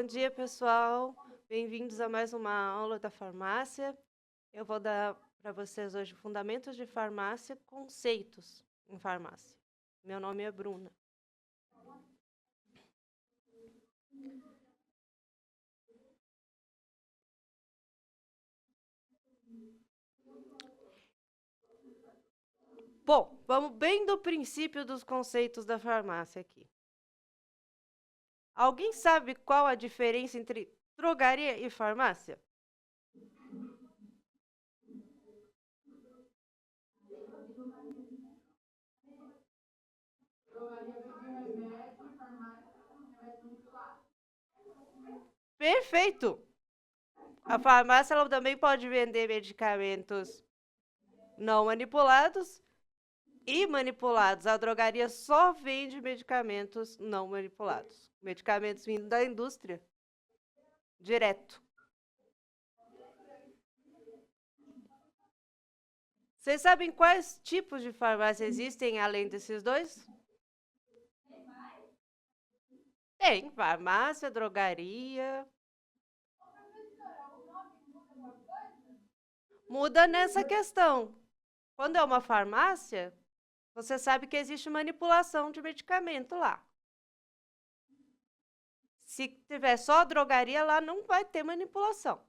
dia, pessoal. Bem-vindos a mais uma aula da farmácia. Eu vou dar para vocês hoje fundamentos de farmácia, conceitos em farmácia. Meu nome é Bruna. Bom, vamos bem do princípio dos conceitos da farmácia aqui. Alguém sabe qual a diferença entre drogaria e farmácia? Perfeito! A farmácia ela também pode vender medicamentos não manipulados e manipulados. A drogaria só vende medicamentos não manipulados. Medicamentos vindo da indústria. Direto. Vocês sabem quais tipos de farmácia existem além desses dois? Tem farmácia, drogaria. Muda nessa questão. Quando é uma farmácia, você sabe que existe manipulação de medicamento lá. Se tiver só drogaria, lá não vai ter manipulação.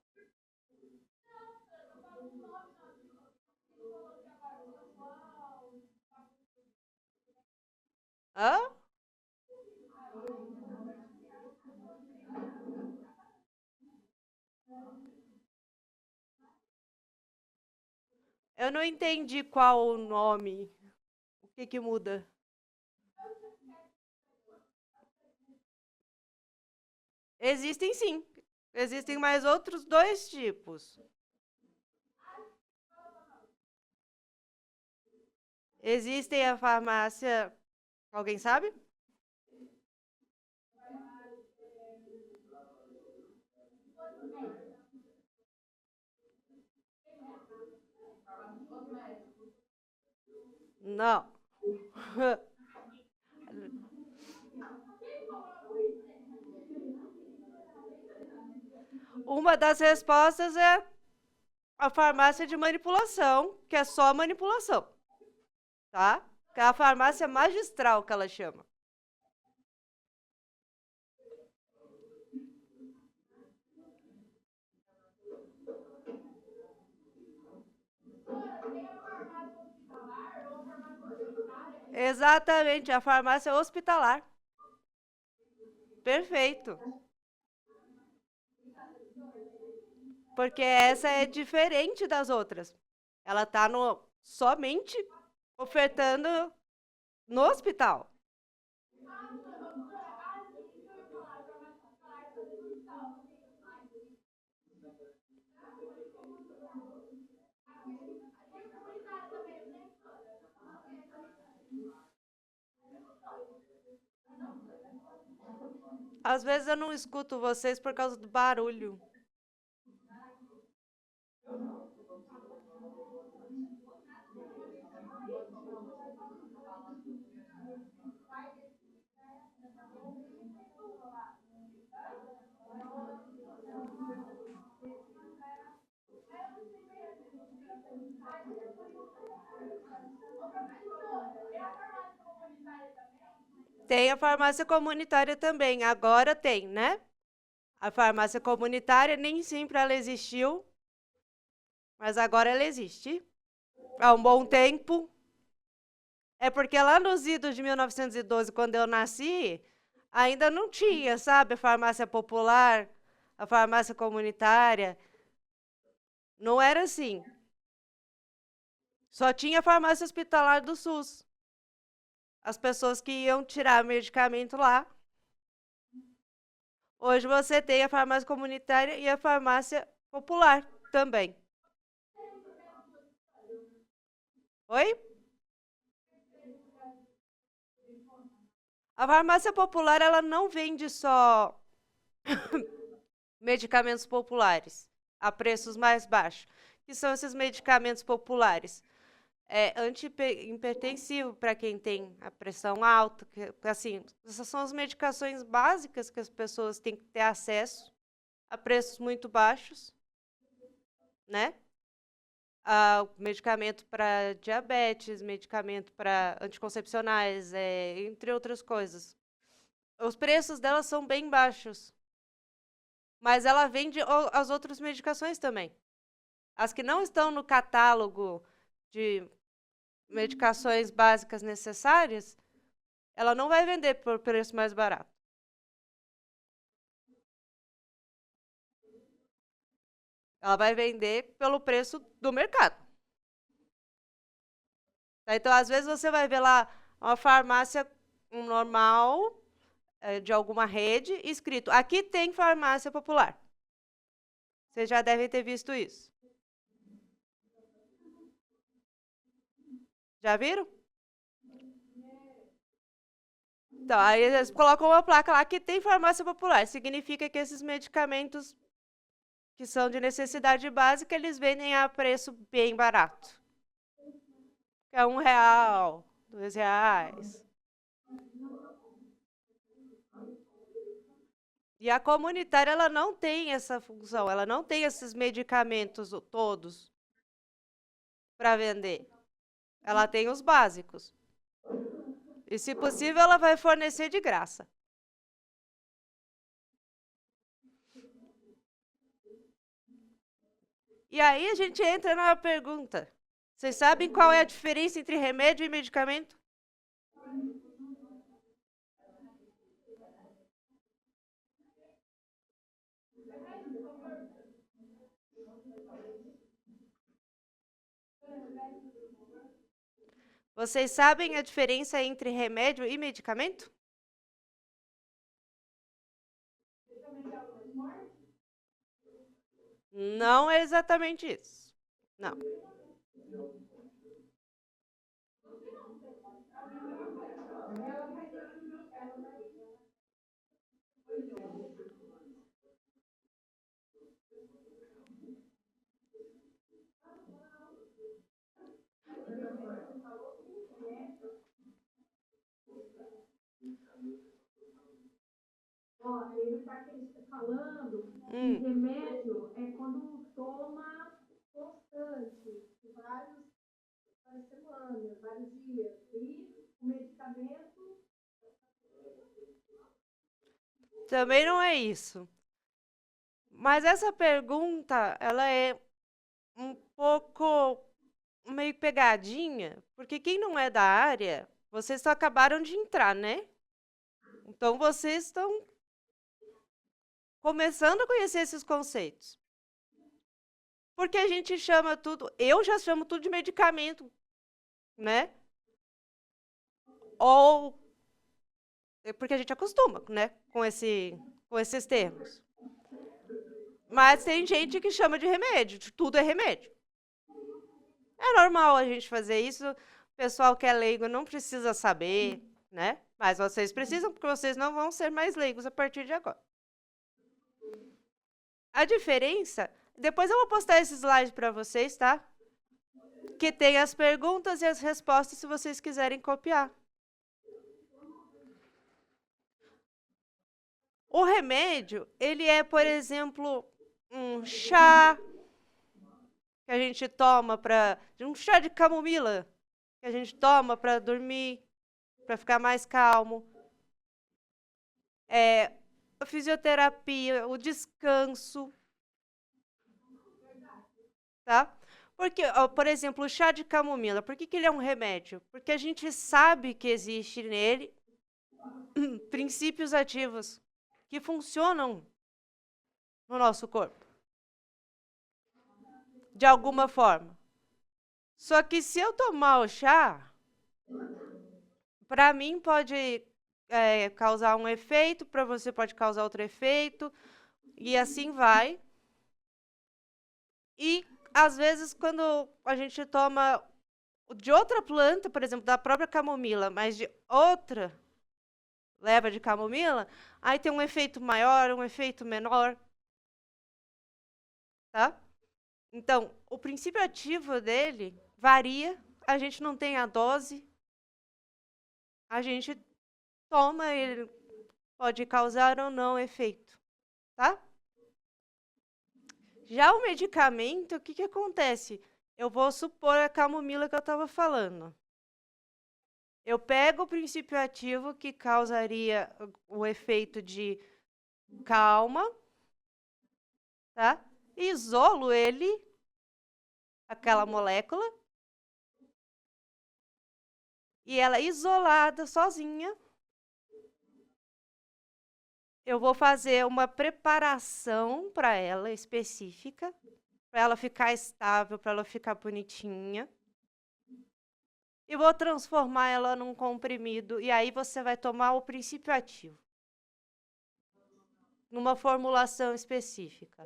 Hã? Eu não entendi qual o nome. O que muda? Existem sim. Existem mais outros dois tipos. Existem a farmácia... Alguém sabe? Não. Uma das respostas é a farmácia de manipulação, que é só manipulação, tá? Que é a farmácia magistral que ela chama. Exatamente, a farmácia hospitalar. Perfeito. Porque essa é diferente das outras. Ela está somente ofertando no hospital. Às vezes eu não escuto vocês por causa do barulho. Tem a farmácia comunitária também. Agora tem, né? A farmácia comunitária nem sempre ela existiu, mas agora ela existe. Há um bom tempo. É porque lá nos idos de 1912, quando eu nasci, ainda não tinha, sabe? A farmácia popular, a farmácia comunitária. Não era assim. Só tinha a farmácia hospitalar do SUS. As pessoas que iam tirar medicamento lá. Hoje você tem a farmácia comunitária e a farmácia popular também. Oi? A farmácia popular, ela não vende só medicamentos populares a preços mais baixos. Que são esses medicamentos populares? É antihipertensivo para quem tem a pressão alta, assim, essas são as medicações básicas que as pessoas têm que ter acesso a preços muito baixos, né? Medicamento para diabetes, medicamento para anticoncepcionais, entre outras coisas. Os preços delas são bem baixos, mas ela vende as outras medicações também. As que não estão no catálogo de medicações básicas necessárias, ela não vai vender por preço mais barato. Ela vai vender pelo preço do mercado. Tá? Então, às vezes, você vai ver lá uma farmácia normal, de alguma rede, escrito, aqui tem farmácia popular. Vocês já devem ter visto isso. Já viram? Então, aí eles colocam uma placa lá que tem farmácia popular. Significa que esses medicamentos que são de necessidade básica, eles vendem a preço bem barato. É R$1, R$2. E a comunitária, ela não tem essa função, ela não tem esses medicamentos todos para vender. Ela tem os básicos. E, se possível, ela vai fornecer de graça. E aí a gente entra na pergunta. Vocês sabem qual é a diferença entre remédio e medicamento? Vocês sabem a diferença entre remédio e medicamento? Não é exatamente isso. Não. Ó, ele está falando que remédio é quando toma constante, várias semanas, vários dias. E o medicamento Também não é isso. Mas essa pergunta, ela é um pouco meio pegadinha, porque quem não é da área, vocês só acabaram de entrar, né? Então, vocês estão começando a conhecer esses conceitos. Porque a gente chama tudo, eu já chamo tudo de medicamento, né? Ou porque a gente acostuma, né, com esses termos. Mas tem gente que chama de remédio, tudo é remédio. É normal a gente fazer isso, o pessoal que é leigo não precisa saber, né? Mas vocês precisam, porque vocês não vão ser mais leigos a partir de agora. A diferença, depois eu vou postar esse slide para vocês, tá? Que tem as perguntas e as respostas se vocês quiserem copiar. O remédio, ele é, por exemplo, um chá que a gente toma um chá de camomila que a gente toma para dormir, para ficar mais calmo. A fisioterapia, o descanso, tá? Porque, por exemplo, o chá de camomila, por que ele é um remédio? Porque a gente sabe que existe nele princípios ativos que funcionam no nosso corpo, de alguma forma. Só que se eu tomar o chá, para mim pode causar um efeito, para você pode causar outro efeito, e assim vai. E, às vezes, quando a gente toma de outra planta, por exemplo, da própria camomila, mas de outra leva de camomila, aí tem um efeito maior, um efeito menor, tá? Então, o princípio ativo dele varia a gente não tem a dose, a gente toma, ele pode causar ou não efeito, tá? Já o medicamento, o que acontece? Eu vou supor a camomila que eu estava falando. Eu pego o princípio ativo que causaria o efeito de calma, tá? Isolo ele, aquela molécula, e ela isolada, sozinha, eu vou fazer uma preparação para ela específica, para ela ficar estável, para ela ficar bonitinha. E vou transformar ela num comprimido, e aí você vai tomar o princípio ativo, numa formulação específica.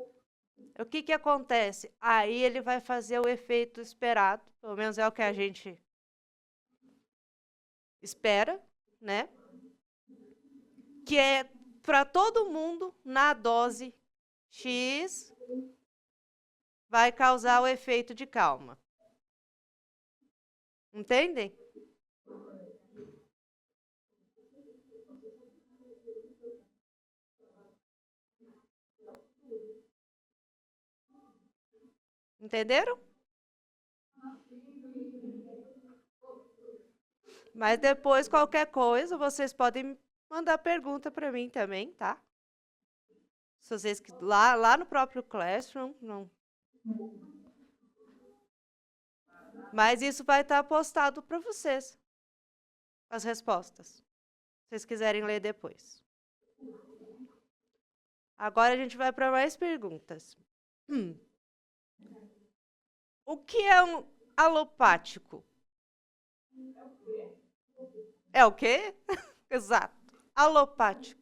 O que acontece? Aí ele vai fazer o efeito esperado, pelo menos é o que a gente espera, né? Que é para todo mundo, na dose X, vai causar o efeito de calma. Entendem? Entenderam? Mas depois, qualquer coisa, vocês podem mandar pergunta para mim também, tá? Se vocês lá no próprio Classroom, não. Mas isso vai estar postado para vocês, as respostas, se vocês quiserem ler depois. Agora a gente vai para mais perguntas. O que é um alopático? É o quê? Exato. Alopático.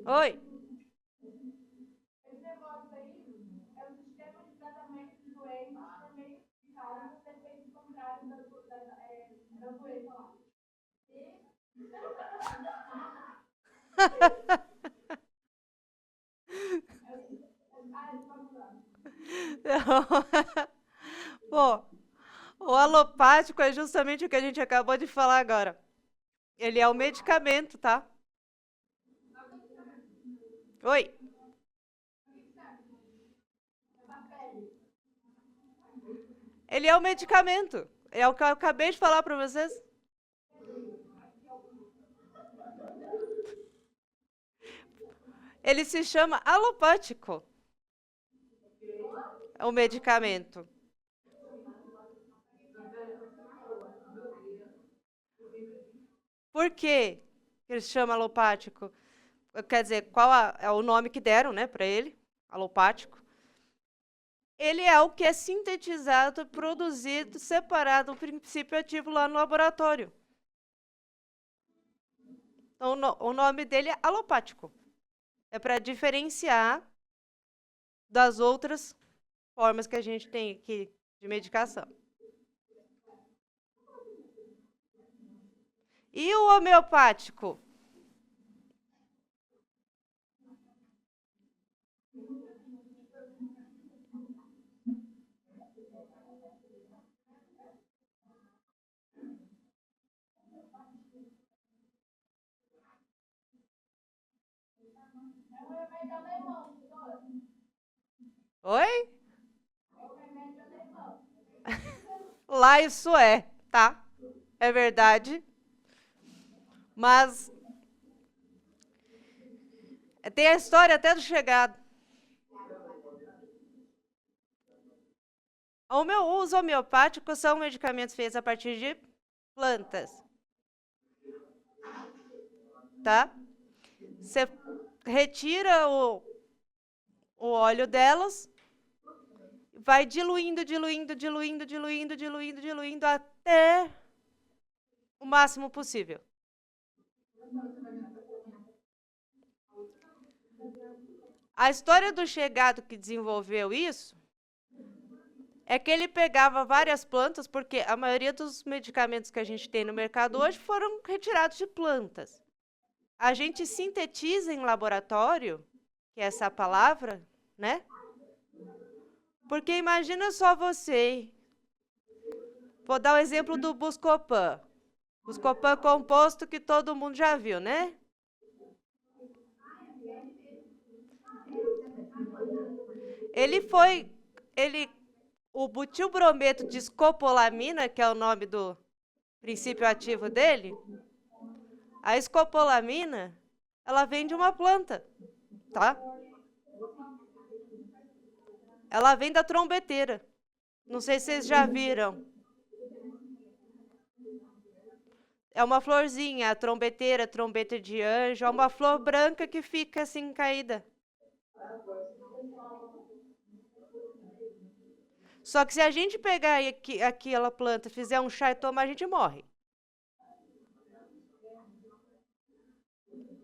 Oi. Esse negócio aí é o sistema de tratamento de doenças por meio de causas e efeitos contrários da doença lá. Pô, o alopático é justamente o que a gente acabou de falar agora. Ele é o medicamento, tá? Oi. Ele é o medicamento. É o que eu acabei de falar para vocês. Ele se chama alopático. É o medicamento. Por que ele se chama alopático? Quer dizer, qual é o nome que deram, né, para ele? Alopático. Ele é o que é sintetizado, produzido, separado do princípio ativo lá no laboratório. Então, o nome dele é alopático. É para diferenciar das outras formas que a gente tem aqui de medicação. E o homeopático? Oi? Lá isso é, tá? É verdade. Mas tem a história até do chegado. Os homeopáticos são medicamentos feitos a partir de plantas. Tá? Você retira o óleo delas, vai diluindo, diluindo, diluindo, diluindo, diluindo, diluindo, até o máximo possível. A história do chegado que desenvolveu isso é que ele pegava várias plantas, porque a maioria dos medicamentos que a gente tem no mercado hoje foram retirados de plantas. A gente sintetiza em laboratório, que é essa palavra, né? Porque imagina só você. Vou dar o exemplo do Buscopan. Buscopan composto que todo mundo já viu, né? O butilbrometo de escopolamina, que é o nome do princípio ativo dele, a escopolamina, ela vem de uma planta, tá? Ela vem da trombeteira. Não sei se vocês já viram. É uma florzinha, a trombeteira, trombeta de anjo, é uma flor branca que fica assim caída. Só que se a gente pegar aquela planta, fizer um chá e tomar, a gente morre.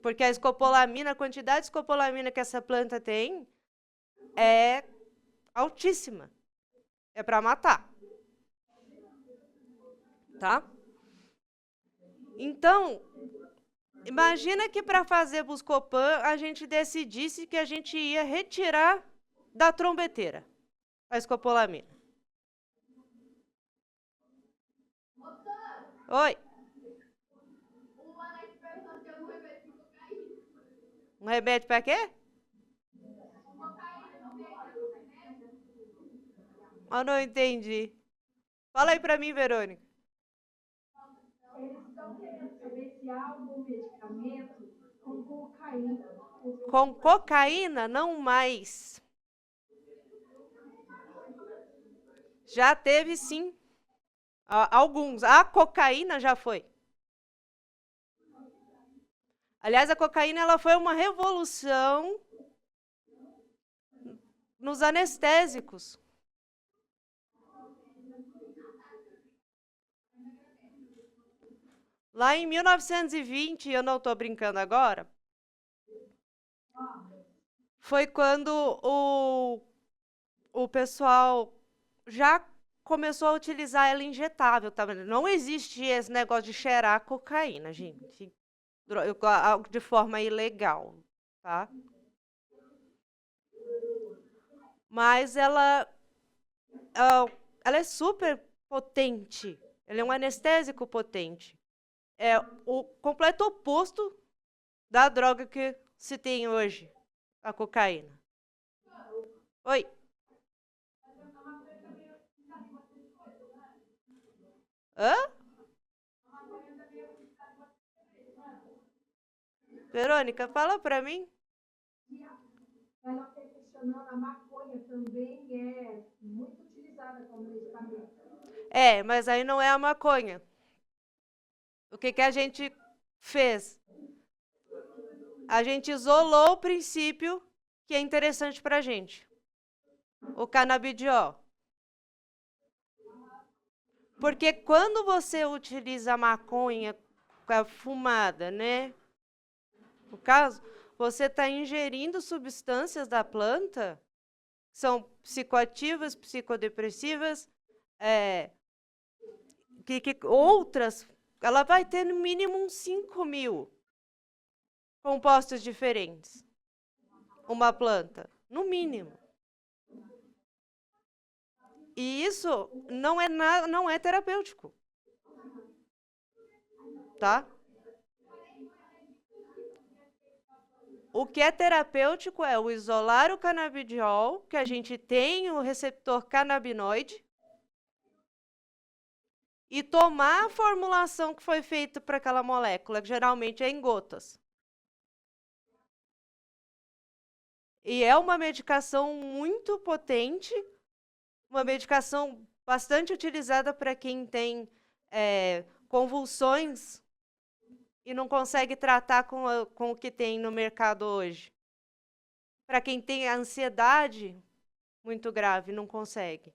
Porque a escopolamina, a quantidade de escopolamina que essa planta tem é altíssima. É para matar. Tá? Então, imagina que para fazer Buscopan, a gente decidisse que a gente ia retirar da trombeteira a escopolamina. Oi. Um remédio para quê? Eu não entendi. Fala aí para mim, Verônica. Eles estão querendo saber se há algum medicamento com cocaína. Com cocaína, não mais. Já teve, sim. Alguns. A cocaína já foi. Aliás, a cocaína ela foi uma revolução nos anestésicos. Lá em 1920, eu não estou brincando agora, foi quando o pessoal já começou a utilizar ela injetável. Tá? Não existe esse negócio de cheirar cocaína, gente, de forma ilegal, tá? Mas ela é super potente. Ela é um anestésico potente. É o completo oposto da droga que se tem hoje, a cocaína. Oi. Hã? Verônica, fala para mim. Ela está questionando, a maconha também é muito utilizada como medicamento. É, mas aí não é a maconha. O que a gente fez? A gente isolou o princípio que é interessante para a gente. O canabidiol. Porque quando você utiliza a maconha fumada, né? No caso, você está ingerindo substâncias da planta, são psicoativas, psicodepressivas, outras, ela vai ter no mínimo uns 5.000 compostos diferentes. Uma planta, no mínimo. E isso não é terapêutico. Tá? O que é terapêutico é o isolar o canabidiol, que a gente tem o receptor canabinoide, e tomar a formulação que foi feita para aquela molécula, que geralmente é em gotas. E é uma medicação muito potente, uma medicação bastante utilizada para quem tem convulsões e não consegue tratar com o que tem no mercado hoje. Para quem tem ansiedade muito grave, não consegue.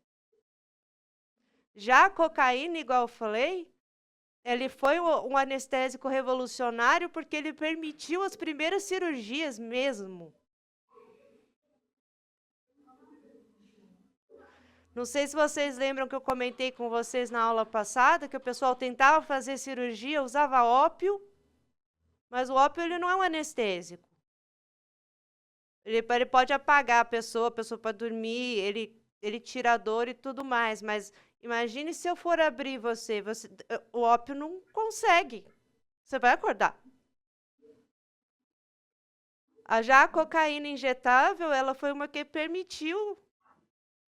Já a cocaína, igual eu falei, Ele foi um anestésico revolucionário porque ele permitiu as primeiras cirurgias mesmo. Não sei se vocês lembram que eu comentei com vocês na aula passada, que o pessoal tentava fazer cirurgia, usava ópio, mas o ópio ele não é um anestésico. Ele pode apagar a pessoa pode dormir, ele tira a dor e tudo mais, mas imagine se eu for abrir você, o ópio não consegue. Você vai acordar. Já a cocaína injetável, ela foi uma que permitiu,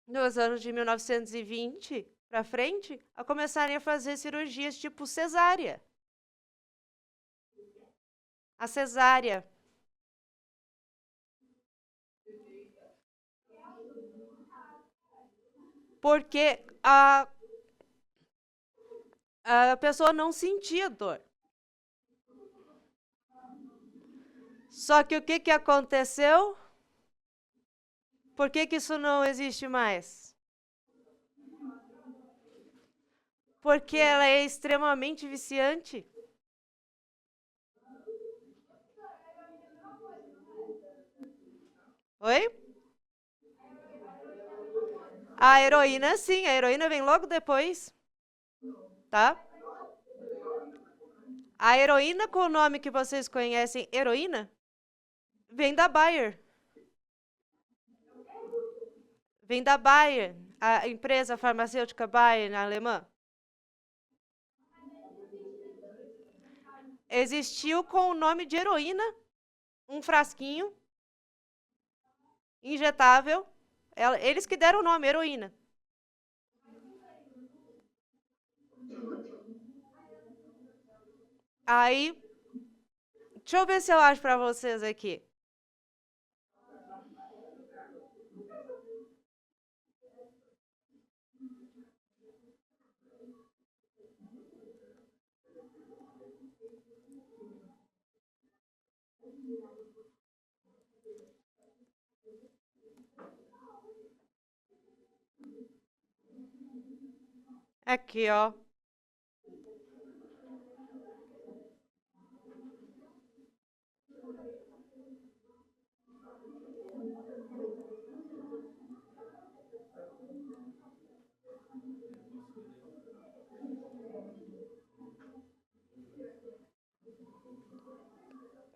nos anos de 1920 para frente, a começarem a fazer cirurgias tipo cesárea. A cesárea. Porque a pessoa não sentia dor. Só que o que aconteceu? Por que isso não existe mais? Porque ela é extremamente viciante. Oi? A heroína, sim, a heroína vem logo depois. Tá? A heroína com o nome que vocês conhecem, heroína, vem da Bayer. Vem da Bayer, a empresa farmacêutica Bayer, na alemã. Existiu com o nome de heroína, um frasquinho injetável. Eles que deram o nome, heroína. Aí, deixa eu ver se eu acho para vocês aqui. Aqui, ó.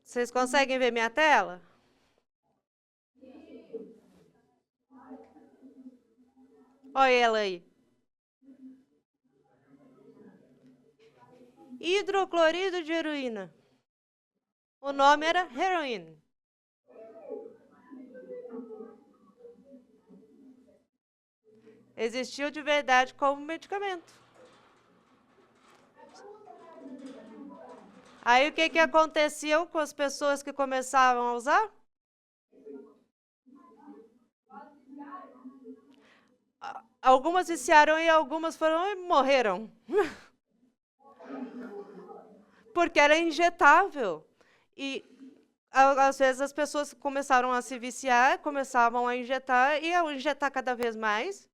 Vocês conseguem ver minha tela? Olha ela aí. Hidroclorido de heroína. O nome era heroin. Existiu de verdade como medicamento. Aí o que aconteceu com as pessoas que começavam a usar? Algumas viciaram e algumas foram e morreram. Porque era injetável. E às vezes as pessoas começaram a se viciar, começavam a injetar e a injetar cada vez mais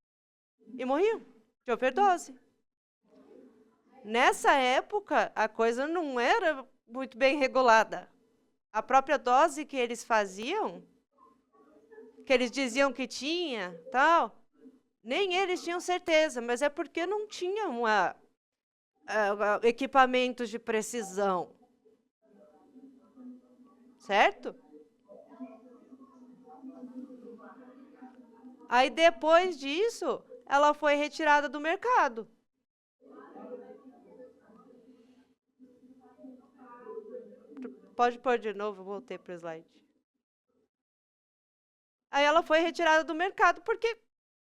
e morriam de overdose. Nessa época, a coisa não era muito bem regulada. A própria dose que eles faziam, que eles diziam que tinha, tal, nem eles tinham certeza, mas é porque não tinham equipamentos de precisão. Certo? Aí depois disso, ela foi retirada do mercado. Pode pôr de novo, voltei para o slide. Aí ela foi retirada do mercado porque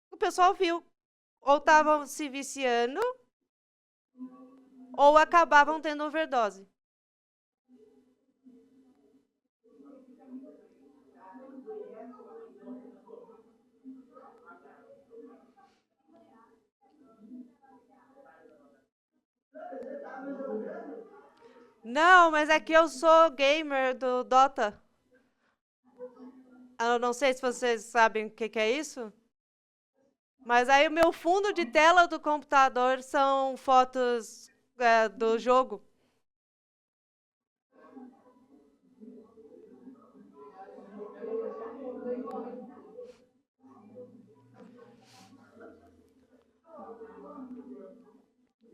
o pessoal viu, ou estavam se viciando, ou acabavam tendo overdose. Não, mas aqui eu sou gamer do Dota. Eu não sei se vocês sabem o que é isso. Mas aí o meu fundo de tela do computador são fotos do jogo.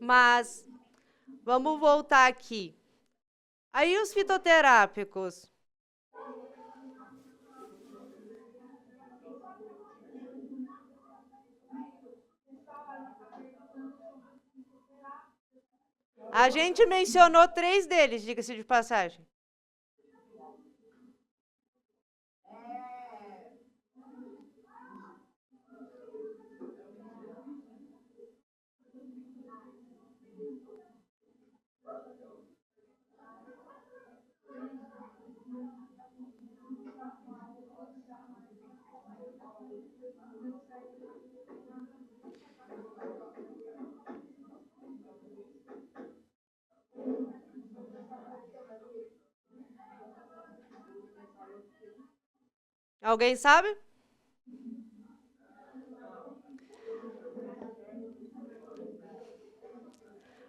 Mas vamos voltar aqui. Aí os fitoterápicos. A gente mencionou 3 deles, diga-se de passagem. Alguém sabe?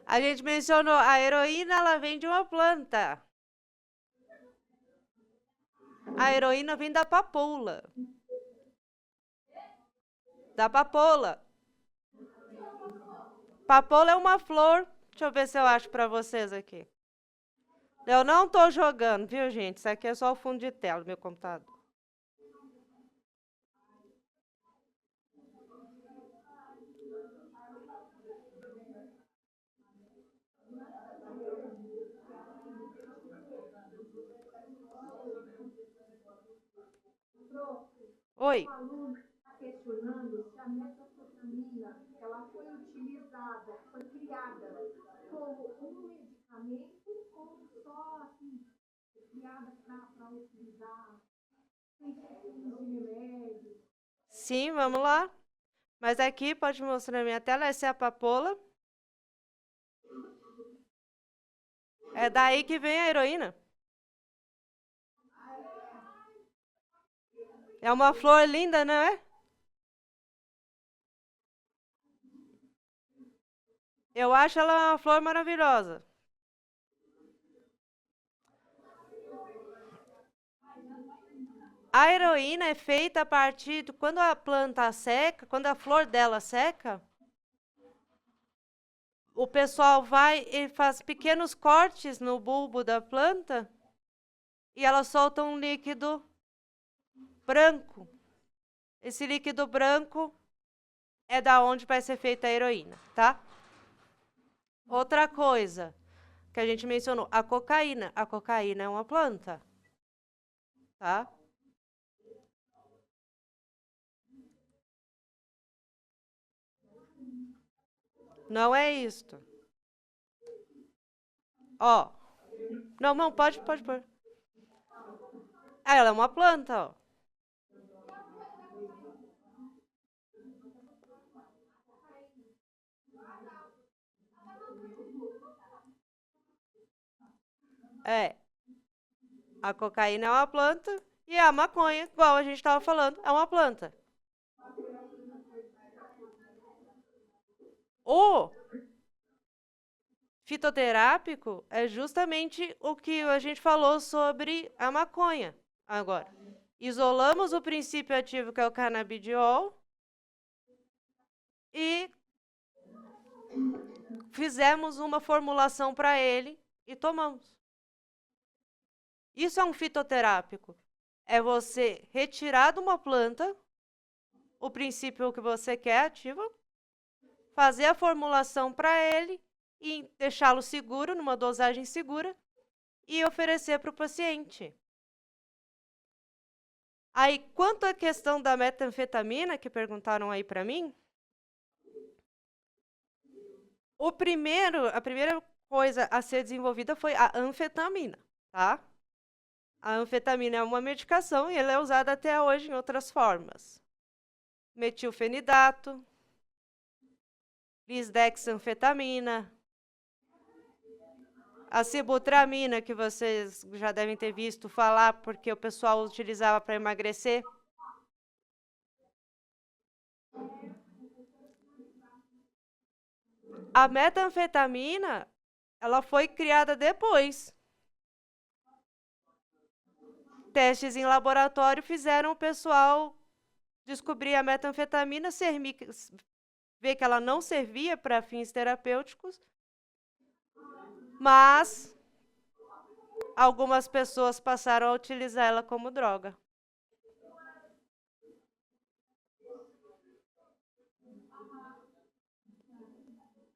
A gente mencionou a heroína, ela vem de uma planta. A heroína vem da papoula. Da papoula. Papoula é uma flor. Deixa eu ver se eu acho para vocês aqui. Eu não estou jogando, viu, gente? Isso aqui é só o fundo de tela do meu computador. Oi. O aluno está questionando se a metanfetamina ela foi utilizada, foi criada como um medicamento ou só assim, criada para utilizar sem fins de remédio. Sim, vamos lá. Mas aqui, pode mostrar na minha tela, essa é a papoula. É daí que vem a heroína. É uma flor linda, não é? Eu acho ela uma flor maravilhosa. A heroína é feita a partir de quando a planta seca, quando a flor dela seca, o pessoal vai e faz pequenos cortes no bulbo da planta e ela solta um líquido branco. Esse líquido branco é da onde vai ser feita a heroína, tá? Outra coisa que a gente mencionou, a cocaína. A cocaína é uma planta, tá? Não é isto. Ó. Não, pode pôr. Ah, ela é uma planta, ó. É. A cocaína é uma planta e a maconha, igual a gente estava falando, é uma planta. O fitoterápico é justamente o que a gente falou sobre a maconha agora. Isolamos o princípio ativo, que é o canabidiol, e fizemos uma formulação para ele e tomamos. Isso é um fitoterápico. É você retirar de uma planta o princípio que você quer ativo, fazer a formulação para ele e deixá-lo seguro, numa dosagem segura, e oferecer para o paciente. Aí, quanto à questão da metanfetamina, que perguntaram aí para mim, a primeira coisa a ser desenvolvida foi a anfetamina, tá? A anfetamina é uma medicação e ela é usada até hoje em outras formas. Metilfenidato, lisdexanfetamina, a sibutramina, que vocês já devem ter visto falar, porque o pessoal utilizava para emagrecer. A metanfetamina, Ela foi criada depois. Testes em laboratório fizeram o pessoal descobrir a metanfetamina, ver que ela não servia para fins terapêuticos, mas algumas pessoas passaram a utilizar ela como droga.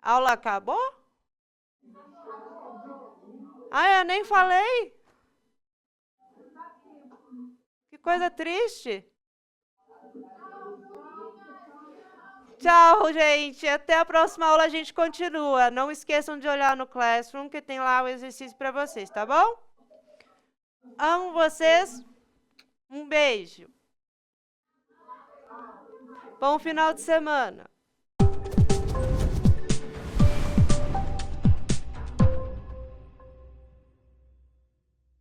A aula acabou? Ah, eu nem falei? Que coisa triste. Tchau, gente. Até a próxima aula a gente continua. Não esqueçam de olhar no Classroom, que tem lá o exercício para vocês, tá bom? Amo vocês. Um beijo. Bom final de semana.